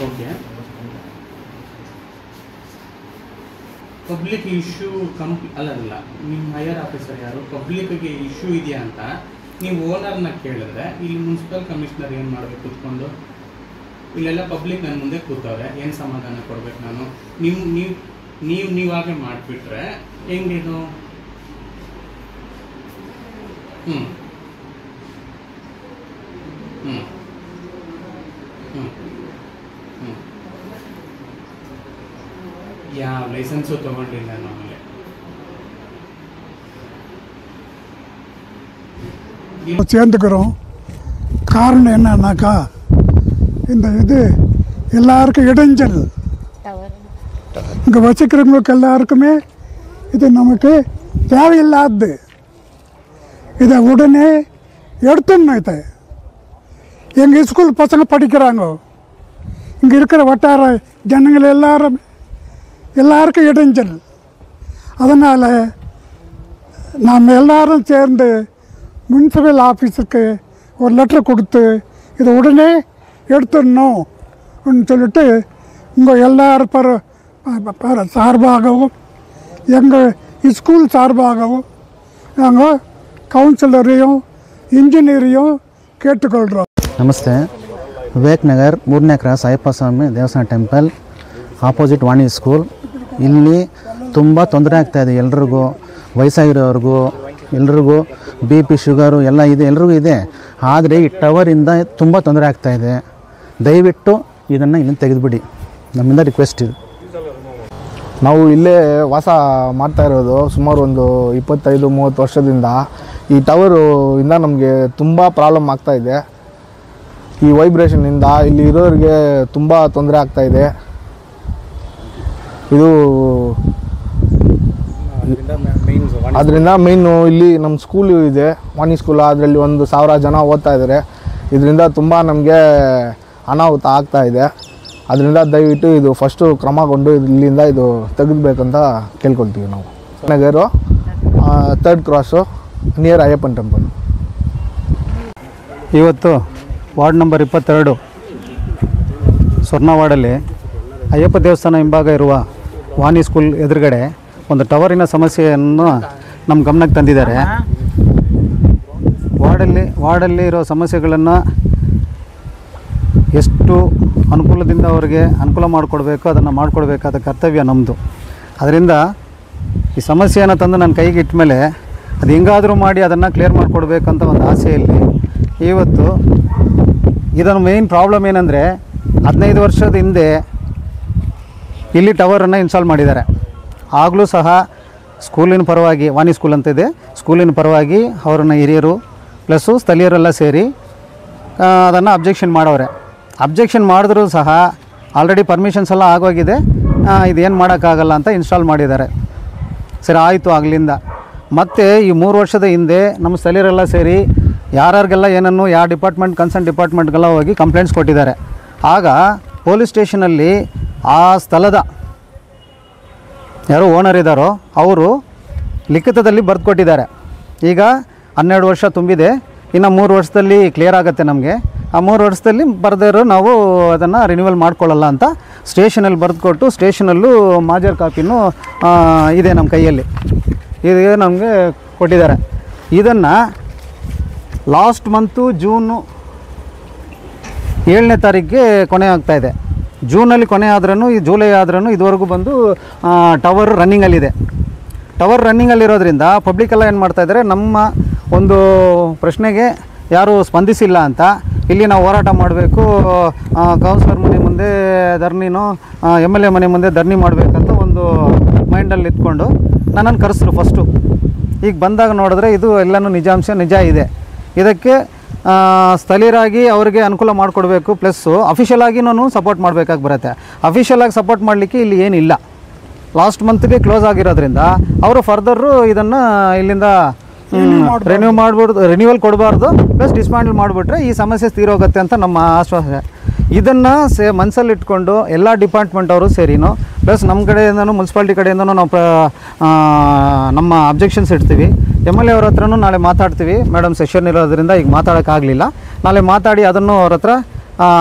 Okay. Public issue ಅಲ್ಲ ನಿಮ್ಮ higher officer ಯಾರು ಪಬ್ಲಿಕ್ಗೆ ಇಶ್ಯೂ ಇದೆಯಾ ಅಂತ ನೀವು ಓನರ್ನ ಕೇಳಿದ್ರೆ ಇಲ್ಲಿ ಮುನ್ಸಿಪಲ್ ಕಮಿಷನರ್ ಏನು ಮಾಡಬೇಕು ಕೂತ್ಕೊಂಡು? ಇಲ್ಲೆಲ್ಲ ಪಬ್ಲಿಕ್ ನನ್ನ ಮುಂದೆ ಕೂತವ್ರೆ, ಏನು ಸಮಾಧಾನ ಕೊಡ್ಬೇಕು ನಾನು? ನೀವಾಗೆ ಮಾಡಿಬಿಟ್ರೆ ಹೆಂಗಿದು? ಯಾವ ಲೈಸೆನ್ಸು ತಗೊಂಡಿಲ್ಲ ನಮಗೆ. சேர்ந்துக்கிறோம். காரணம் என்னன்னாக்கா இந்த இது எல்லாருக்கும் இடைஞ்சல். இங்கே வச்சுக்கிறவங்களுக்கு எல்லாருக்குமே இது நமக்கு தேவையில்லாது. இதை உடனே எடுத்துடணும். இதை எங்கள் ஸ்கூல் பசங்க படிக்கிறாங்க. இங்கே இருக்கிற வட்டார ஜனங்கள் எல்லாருக்கும் இடைஞ்சல். அதனால் நாம் எல்லாரும் சேர்ந்து முனிசிபல் ஆஃபீஸுக்கு ஒரு லெட்டர் கொடுத்து இதை உடனே எடுத்துடணும்னு சொல்லிட்டு உங்கள் எல்லாரும் சார்பாகவும் எங்கள் ஸ்கூல் சார்பாகவும் நாங்கள் ಕೌನ್ಸಿಲರೆಯೂ ಇಂಜಿನಿಯರಿಯೂ ಕೇಳಿಕೊಳ್ಳ್ರು. ನಮಸ್ತೆ. ವಿವೇಕ್ ನಗರ್ 3ನೇ ಕ್ರಾಸ್ ಅಯ್ಯಪ್ಪ ಸ್ವಾಮಿ ದೇವಸ್ಥಾನ ಟೆಂಪಲ್ ಆಪೋಸಿಟ್ ವಾಣಿ ಸ್ಕೂಲ್. ಇಲ್ಲಿ ತುಂಬ ತೊಂದರೆ ಆಗ್ತಾಯಿದೆ ಎಲ್ರಿಗೂ, ವಯಸ್ಸಾಗಿರೋವ್ರಿಗೂ ಎಲ್ರಿಗೂ BP ಶುಗರು ಎಲ್ಲ ಇದೆ, ಎಲ್ರಿಗೂ ಇದೆ. ಆದರೆ ಈ ಟವರಿಂದ ತುಂಬ ತೊಂದರೆ ಆಗ್ತಾಯಿದೆ. ದಯವಿಟ್ಟು ಇದನ್ನು ಇಲ್ಲಿಂದ ತೆಗೆದುಬಿಡಿ, ನಮ್ಮಿಂದ ರಿಕ್ವೆಸ್ಟ್ ಇದು. ನಾವು ಇಲ್ಲೇ ವಾಸ ಮಾಡ್ತಾ ಇರೋದು ಸುಮಾರು ಒಂದು 25-30 ವರ್ಷದಿಂದ. ಈ ಟವರು ಇಂದ ನಮಗೆ ತುಂಬ ಪ್ರಾಬ್ಲಮ್ ಆಗ್ತಾಯಿದೆ. ಈ ವೈಬ್ರೇಷನ್ನಿಂದ ಇಲ್ಲಿ ಇರೋರಿಗೆ ತುಂಬ ತೊಂದರೆ ಆಗ್ತಾಯಿದೆ. ಇದು ಅದರಿಂದ ಮೇಯ್ನು ಇಲ್ಲಿ ನಮ್ಮ ಸ್ಕೂಲು ಇದೆ, ವಾಣಿ ಸ್ಕೂಲ್. ಅದರಲ್ಲಿ 1,000 ಜನ ಓದ್ತಾ ಇದ್ದಾರೆ. ಇದರಿಂದ ತುಂಬ ನಮಗೆ ಅನಾಹುತ ಆಗ್ತಾಯಿದೆ. ಅದರಿಂದ ದಯವಿಟ್ಟು ಇದು ಫಸ್ಟು ಕ್ರಮಗೊಂಡು ಇಲ್ಲಿಂದ ಇದು ತೆಗೆದುಬೇಕಂತ ಕೇಳ್ಕೊಳ್ತೀವಿ ನಾವು. ನಗರು 3rd ಕ್ರಾಸು ನಿಯರ್ ಅಯ್ಯಪ್ಪನ ಟೆಂಪಲ್. ಇವತ್ತು ವಾರ್ಡ್ ನಂಬರ್ 22 ಸ್ವರ್ಣ ವಾರ್ಡಲ್ಲಿ ಅಯ್ಯಪ್ಪ ದೇವಸ್ಥಾನ ಹಿಂಭಾಗ ಇರುವ ವಾಣಿ ಸ್ಕೂಲ್ ಎದುರುಗಡೆ ಒಂದು ಟವರಿನ ಸಮಸ್ಯೆಯನ್ನು ನಮ್ಮ ಗಮನಕ್ಕೆ ತಂದಿದ್ದಾರೆ. ವಾರ್ಡಲ್ಲಿ ಇರೋ ಸಮಸ್ಯೆಗಳನ್ನು ಎಷ್ಟು ಅನುಕೂಲದಿಂದ ಅವರಿಗೆ ಅನುಕೂಲ ಮಾಡಿಕೊಡ್ಬೇಕು ಅದನ್ನು ಮಾಡಿಕೊಡ್ಬೇಕಾದ ಕರ್ತವ್ಯ ನಮ್ಮದು. ಅದರಿಂದ ಈ ಸಮಸ್ಯೆಯನ್ನು ತಂದು ನನ್ನ ಕೈಗೆ ಇಟ್ಟ ಮೇಲೆ ಅದು ಹೆಂಗಾದರೂ ಮಾಡಿ ಅದನ್ನು ಕ್ಲಿಯರ್ ಮಾಡಿಕೊಡ್ಬೇಕಂತ ಒಂದು ಆಸೆಯಲ್ಲಿ ಇವತ್ತು ಇದನ್ನು ಮೇಯ್ನ್ ಪ್ರಾಬ್ಲಮ್ ಏನಂದರೆ 15 ವರ್ಷದ ಹಿಂದೆ ಇಲ್ಲಿ ಟವರನ್ನು ಇನ್ಸ್ಟಾಲ್ ಮಾಡಿದ್ದಾರೆ. ಆಗಲೂ ಸಹ ಸ್ಕೂಲಿನ ಪರವಾಗಿ, ವಾಣಿ ಸ್ಕೂಲ್ ಅಂತ ಇದೆ, ಸ್ಕೂಲಿನ ಪರವಾಗಿ ಅವರನ್ನು ಹಿರಿಯರು ಪ್ಲಸ್ಸು ಸ್ಥಳೀಯರೆಲ್ಲ ಸೇರಿ ಅದನ್ನು ಅಬ್ಜೆಕ್ಷನ್ ಮಾಡವ್ರೆ. ಅಬ್ಜೆಕ್ಷನ್ ಮಾಡಿದ್ರೂ ಸಹ ಆಲ್ರೆಡಿ ಪರ್ಮಿಷನ್ಸ್ ಎಲ್ಲ ಆಗೋಗಿದೆ, ಇದೇನು ಮಾಡೋಕ್ಕಾಗಲ್ಲ ಅಂತ ಇನ್ಸ್ಟಾಲ್ ಮಾಡಿದ್ದಾರೆ. ಸರಿ ಆಯಿತು. ಆಗಲಿಂದ ಮತ್ತು ಈ 3 ವರ್ಷದ ಹಿಂದೆ ನಮ್ಮ ಸ್ಥಳೀಯರೆಲ್ಲ ಸೇರಿ ಯಾರ್ಯಾರಿಗೆಲ್ಲ ಏನನ್ನು ಯಾವ ಡಿಪಾರ್ಟ್ಮೆಂಟ್ ಕನ್ಸರ್ನ್ ಡಿಪಾರ್ಟ್ಮೆಂಟ್ಗೆಲ್ಲ ಹೋಗಿ ಕಂಪ್ಲೇಂಟ್ಸ್ ಕೊಟ್ಟಿದ್ದಾರೆ. ಆಗ ಪೊಲೀಸ್ ಸ್ಟೇಷನಲ್ಲಿ ಆ ಸ್ಥಳದ ಯಾರು ಓನರ್ ಇದ್ದಾರೋ ಅವರು ಲಿಖಿತದಲ್ಲಿ ಬರೆದು ಕೊಟ್ಟಿದ್ದಾರೆ. ಈಗ 12 ವರ್ಷ ತುಂಬಿದೆ, ಇನ್ನು 3 ವರ್ಷದಲ್ಲಿ ಕ್ಲಿಯರ್ ಆಗುತ್ತೆ ನಮಗೆ. ಆ 3 ವರ್ಷದಲ್ಲಿ ಬರೆದಿರೋ ನಾವು ಅದನ್ನು ರಿನ್ಯೂವಲ್ ಮಾಡ್ಕೊಳ್ಳಲ್ಲ ಅಂತ ಸ್ಟೇಷನಲ್ಲಿ ಬರೆದು ಕೊಟ್ಟು, ಸ್ಟೇಷನಲ್ಲೂ ಮಾಜರ್ ಕಾಪಿನೂ ಇದೆ ನಮ್ಮ ಕೈಯಲ್ಲಿ, ಇದು ನಮಗೆ ಕೊಟ್ಟಿದ್ದಾರೆ. ಇದನ್ನು ಲಾಸ್ಟ್ ಮಂತು ಜೂನು 7ನೇ ತಾರೀಕಿಗೆ ಕೊನೆ ಆಗ್ತಾಯಿದೆ. ಜೂನಲ್ಲಿ ಕೊನೆ ಆದ್ರೂ ಈ ಜುಲೈ ಆದ್ರೂ ಇದುವರೆಗೂ ಬಂದು ಟವರ್ ರನ್ನಿಂಗಲ್ಲಿದೆ. ಟವರ್ ರನ್ನಿಂಗಲ್ಲಿರೋದ್ರಿಂದ ಪಬ್ಲಿಕ್ಕೆಲ್ಲ ಏನು ಮಾಡ್ತಾಯಿದ್ದಾರೆ, ನಮ್ಮ ಒಂದು ಪ್ರಶ್ನೆಗೆ ಯಾರೂ ಸ್ಪಂದಿಸಿಲ್ಲ ಅಂತ ಇಲ್ಲಿ ನಾವು ಹೋರಾಟ ಮಾಡಬೇಕು, ಕೌನ್ಸಿಲರ್ ಮನೆ ಮುಂದೆ ಧರಣಿನೋ MLA ಮನೆ ಮುಂದೆ ಧರಣಿ ಮಾಡಬೇಕಂತ ಒಂದು ಮೈಂಡಲ್ಲಿ ಇಟ್ಕೊಂಡು ನನ್ನನ್ನು ಕರೆಸಿದ್ರು ಫಸ್ಟು. ಈಗ ಬಂದಾಗ ನೋಡಿದ್ರೆ ಇದು ಎಲ್ಲನೂ ನಿಜಾಂಶ ನಿಜ ಇದೆ. ಇದಕ್ಕೆ ಸ್ಥಳೀಯರಾಗಿ ಅವರಿಗೆ ಅನುಕೂಲ ಮಾಡಿಕೊಡ್ಬೇಕು, ಪ್ಲಸ್ಸು ಅಫಿಷಿಯಲ್ ಆಗಿ ನಾನು ಸಪೋರ್ಟ್ ಮಾಡಬೇಕಾಗಿ ಬರುತ್ತೆ. ಅಫಿಷಿಯಲ್ ಆಗಿ ಸಪೋರ್ಟ್ ಮಾಡಲಿಕ್ಕೆ ಇಲ್ಲಿ ಏನಿಲ್ಲ. ಲಾಸ್ಟ್ ಮಂತ್ಗೆ ಕ್ಲೋಸ್ ಆಗಿರೋದ್ರಿಂದ ಅವರು ಫರ್ದರು ಇದನ್ನು ಇಲ್ಲಿಂದ ರಿನ್ಯೂವಲ್ ಕೊಡಬಾರ್ದು, ಪ್ಲಸ್ ಡಿಸ್ಮ್ಯಾಂಡಲ್ ಮಾಡಿಬಿಟ್ರೆ ಈ ಸಮಸ್ಯೆ ತೀರೋಗುತ್ತೆ ಅಂತ ನಮ್ಮ ಆಶ್ವಾಸನೆ. ಇದನ್ನು ಮನಸ್ಸಲ್ಲಿ ಇಟ್ಕೊಂಡು ಎಲ್ಲ ಡಿಪಾರ್ಟ್ಮೆಂಟ್ ಅವರು ಸೇರಿನೋ ಪ್ಲಸ್ ನಮ್ಮ ಕಡೆಯಿಂದನೂ ಮುನ್ಸಿಪಾಲ್ಟಿ ಕಡೆಯಿಂದನೂ ನಾವು ನಮ್ಮ ಅಬ್ಜೆಕ್ಷನ್ಸ್ ಇಡ್ತೀವಿ. MLA ಅವ್ರ ಹತ್ರನೂ ನಾಳೆ ಮಾತಾಡ್ತೀವಿ. ಮೇಡಮ್ ಸೆಷನ್ ಇರೋದ್ರಿಂದ ಈಗ ಮಾತಾಡೋಕ್ಕಾಗಲಿಲ್ಲ. ನಾಳೆ ಮಾತಾಡಿ ಅದನ್ನು ಅವ್ರ ಹತ್ರ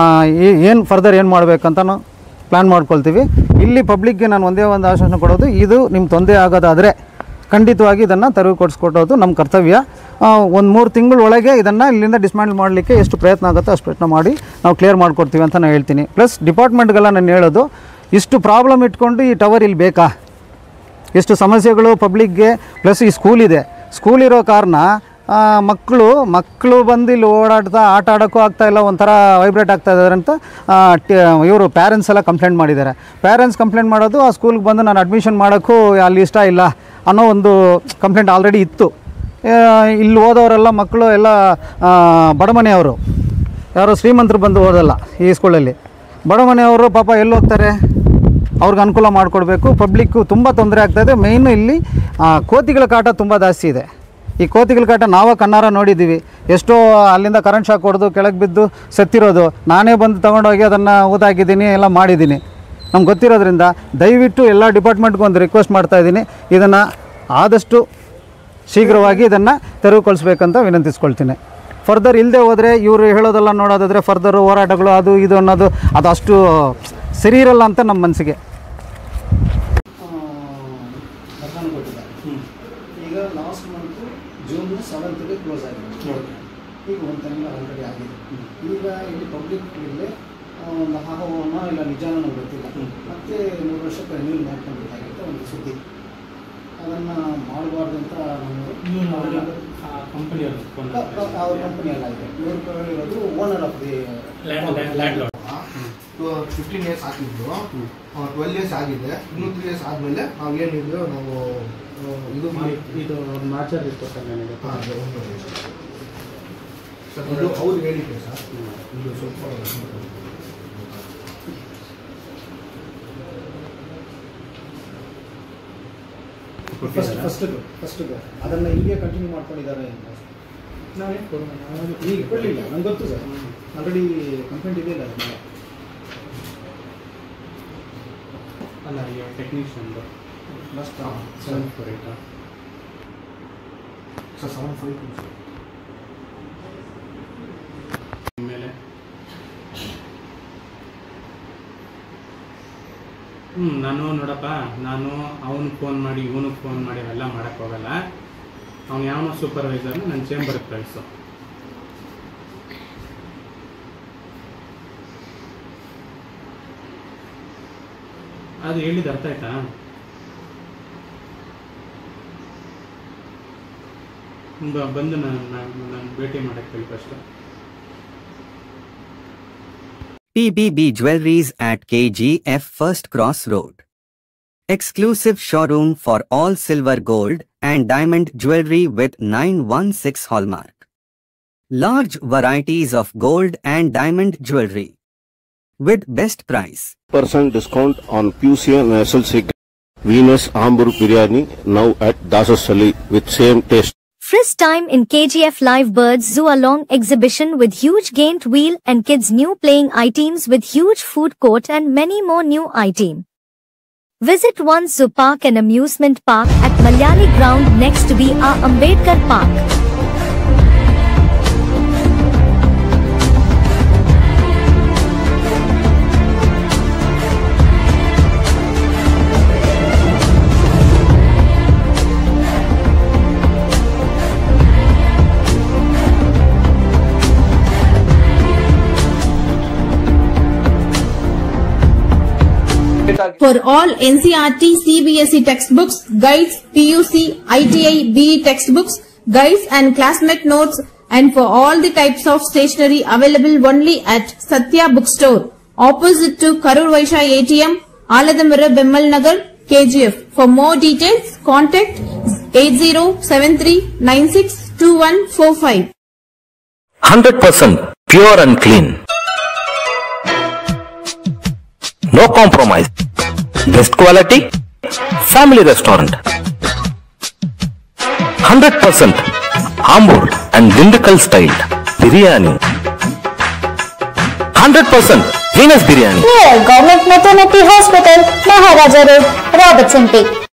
ಏನು ಫರ್ದರ್ ಏನು ಮಾಡಬೇಕಂತ ನಾವು ಪ್ಲ್ಯಾನ್ ಮಾಡ್ಕೊಳ್ತೀವಿ. ಇಲ್ಲಿ ಪಬ್ಲಿಕ್ಗೆ ನಾನು ಒಂದೇ ಒಂದು ಆಶ್ವಾಸನೆ ಕೊಡೋದು, ಇದು ನಿಮ್ಮ ತೊಂದರೆ ಆಗೋದಾದರೆ ಖಂಡಿತವಾಗಿ ಇದನ್ನು ತೆರವು ಕೊಡಿಸ್ಕೊಟ್ಟೋದು ನಮ್ಮ ಕರ್ತವ್ಯ. ಒಂದು 3 ತಿಂಗಳ ಒಳಗೆ ಇದನ್ನು ಇಲ್ಲಿಂದ ಡಿಸ್ಮ್ಯಾಂಟಲ್ ಮಾಡಲಿಕ್ಕೆ ಎಷ್ಟು ಪ್ರಯತ್ನ ಆಗುತ್ತೋ ಅಷ್ಟು ಪ್ರಯತ್ನ ಮಾಡಿ ನಾವು ಕ್ಲಿಯರ್ ಮಾಡಿಕೊಡ್ತೀವಿ ಅಂತ ನಾನು ಹೇಳ್ತೀನಿ. ಪ್ಲಸ್ ಡಿಪಾರ್ಟ್ಮೆಂಟ್ಗೆಲ್ಲ ನಾನು ಹೇಳೋದು, ಇಷ್ಟು ಪ್ರಾಬ್ಲಮ್ ಇಟ್ಕೊಂಡು ಈ ಟವರ್ ಇಲ್ಲಿ ಬೇಕಾ? ಎಷ್ಟು ಸಮಸ್ಯೆಗಳು ಪಬ್ಲಿಕ್ಗೆ, ಪ್ಲಸ್ ಈ ಸ್ಕೂಲ್ ಇದೆ, ಸ್ಕೂಲ್ ಇರೋ ಕಾರಣ ಮಕ್ಕಳು ಬಂದು ಇಲ್ಲಿ ಓಡಾಡ್ತಾ ಆಟ ಆಡೋಕ್ಕೂ ಆಗ್ತಾಯಿಲ್ಲ, ಒಂಥರ ವೈಬ್ರೇಟ್ ಆಗ್ತಾ ಇದ್ದಾರೆ ಅಂತ ಇವರು ಪೇರೆಂಟ್ಸ್ ಎಲ್ಲ ಕಂಪ್ಲೇಂಟ್ ಮಾಡಿದ್ದಾರೆ. ಪೇರೆಂಟ್ಸ್ ಕಂಪ್ಲೇಂಟ್ ಮಾಡೋದು ಆ ಸ್ಕೂಲ್ಗೆ ಬಂದು ನಾನು ಅಡ್ಮಿಷನ್ ಮಾಡೋಕ್ಕೂ ಅಲ್ಲಿ ಇಷ್ಟ ಇಲ್ಲ ಅನ್ನೋ ಒಂದು ಕಂಪ್ಲೇಂಟ್ ಆಲ್ರೆಡಿ ಇತ್ತು. ಇಲ್ಲಿ ಓದೋರೆಲ್ಲ ಮಕ್ಕಳು ಎಲ್ಲ ಬಡಮನೆಯವರು, ಯಾರೋ ಶ್ರೀಮಂತರು ಬಂದು ಓದಲ್ಲ ಈ ಸ್ಕೂಲಲ್ಲಿ. ಬಡಮನೆಯವರು ಪಾಪ ಎಲ್ಲಿ ಹೋಗ್ತಾರೆ, ಅವ್ರಿಗೆ ಅನುಕೂಲ ಮಾಡಿಕೊಡ್ಬೇಕು. ಪಬ್ಲಿಕ್ಕು ತುಂಬ ತೊಂದರೆ ಆಗ್ತಾಯಿದೆ. ಮೇಯ್ನು ಇಲ್ಲಿ ಕೋತಿಗಳ ಕಾಟ ತುಂಬ ಜಾಸ್ತಿ ಇದೆ. ಈ ಕೋತಿಗಳ ಕಾಟ ನಾವೇ ಕಣ್ಣಾರ ನೋಡಿದ್ದೀವಿ. ಎಷ್ಟೋ ಅಲ್ಲಿಂದ ಕರೆಂಟ್ ಶಾಕ್ ಹೊಡೆದು ಕೆಳಗೆ ಬಿದ್ದು ಸತ್ತಿರೋದು ನಾನೇ ಬಂದು ತೊಗೊಂಡೋಗಿ ಅದನ್ನು ಊದಾಕಿದ್ದೀನಿ, ಎಲ್ಲ ಮಾಡಿದ್ದೀನಿ. ನಮ್ಗೆ ಗೊತ್ತಿರೋದ್ರಿಂದ ದಯವಿಟ್ಟು ಎಲ್ಲ ಡಿಪಾರ್ಟ್ಮೆಂಟ್ಗೂ ಒಂದು ರಿಕ್ವೆಸ್ಟ್ ಮಾಡ್ತಾಯಿದ್ದೀನಿ, ಇದನ್ನು ಆದಷ್ಟು ಶೀಘ್ರವಾಗಿ ಇದನ್ನು ತೆರವುಗೊಳಿಸ್ಬೇಕಂತ ವಿನಂತಿಸ್ಕೊಳ್ತೀನಿ. ಫರ್ದರ್ ಇಲ್ಲದೆ ಹೋದರೆ ಇವರು ಹೇಳೋದೆಲ್ಲ ನೋಡೋದಾದರೆ ಫರ್ದರ್ ಹೋರಾಟಗಳು ಅದು ಇದು ಅನ್ನೋದು ಅದು ಅಷ್ಟು ಸರಿ ಇರಲ್ಲ ಅಂತ ನಮ್ಮ ಮನಸ್ಸಿಗೆ. ಈಗ ಲಾಸ್ಟ್ ಮಂತು ಜೂನ್ 7ಗೆ ಕ್ಲೋಸ್ ಆಗಿದೆ. ಈಗ ಒಂದು ತಿಂಗಳು ಆಲ್ರೆಡಿ ಆಗಿದೆ. ಈಗ ಇಲ್ಲಿ ಪಬ್ಲಿಕ್ ಇಲ್ಲಿ ಒಂದು ಹಾವನ್ನ ಇಲ್ಲ ನಿಜಾನ ನಮ್ಗೆ ಗೊತ್ತಿಲ್ಲ. ಮತ್ತೆ 3 ವರ್ಷಕ್ಕೆ ರಿನ್ಯೂಲ್ ಮಾಡ್ಕೊಬೇಕಾಗಿತ್ತು ಒಂದು ಸುದ್ದಿ. ಅದನ್ನು ಮಾಡಬಾರ್ದು ಅಂತ ಅವ್ರ ಕಂಪನಿಯಲ್ಲ ಇದೆ. ಇವರು ಹೇಳಿರೋದು owner of the land. 15 years ಆಗಿದ್ದು 12 years ಆಗಿದೆ. ಇನ್ನೂ 3 years ಆದಮೇಲೆ ನಾವು ಏನಿದ್ರು ನಾವು ಇದು ಮಾರ್ಚಲ್ಲಿ ಇತ್ತು ಸರ್ ನನಗೆ. ಸರ್ ಇದು ಅವ್ರು ಹೇಳಿದ್ದೆ ಸರ್. ಇದು ಸ್ವಲ್ಪ ಫಸ್ಟಿಗೆ ಅದನ್ನು ಹೀಗೆ ಕಂಟಿನ್ಯೂ ಮಾಡ್ಕೊಂಡಿದ್ದಾರೆ. ನಾವೇನು ಕೊಡೋಣ, ಈಗ ಕೊಡಲಿಲ್ಲ, ನಂಗೆ ಗೊತ್ತು ಸರ್. ಆಲ್ರೆಡಿ ಕಂಪ್ಲೇಂಟ್ ಇದೆಯಲ್ಲ ಅದನ್ನು. ಅಲ್ಲ, ಈಗ ಟೆಕ್ನಿಷಿಯನ್ದು ಲಾಸ್ಟ್ 748 ಸರ್ 752 ಮೇಲೆ ನಾನು ನೋಡಪ್ಪ, ನಾನು ಅವನಿಗೆ ಫೋನ್ ಮಾಡಿ ಇವನಿಗೆ ಫೋನ್ ಮಾಡಿ ಅವೆಲ್ಲ ಮಾಡೋಕ್ಕೋಗಲ್ಲ. ಅವ್ನು ಯಾವನೋ ಸೂಪರ್ವೈಸರ್ನ ನನ್ನ ಚೇಂಬರ್ಗೆ ಕಳಿಸು. ಅದು ಹೇಳಿದ ಅರ್ಥ ಆಯ್ತಾ? ಬಂದು ನಾನು ಭೇಟಿ ಮಾಡಕ್ಕೆ ಹೇಳಿ first. PBB Jewelries at KGF First Cross Road. Exclusive showroom for all silver, gold and diamond jewelry with 916 hallmark. Large varieties of gold and diamond jewelry with best price. % discount on Pusian Nasal Cigarette, Venus Hamburg Biryani now at Dasasali with same taste. First time in KGF Live Birds Zoo along exhibition with huge gained wheel and kids new playing items with huge food court and many more new items. Visit one zoo park and amusement park at Malayali ground next to B.R. Ambedkar Park. For all NCERT, CBSE textbooks, guides, PUC, ITI, BE textbooks, guides and classmate notes, and for all the types of stationery available only at Satya Bookstore, opposite to Karur Vaishya ATM, Aladamara Bemmal Nagar, KGF. For more details, contact 8073962145. 100% pure and clean. No compromise. Best quality. Family restaurant. 100% Ambur and Dindukal style biryani. 100% Venus biryani. Near Government Maternity Hospital, Maharaja Road, Robertson Peak.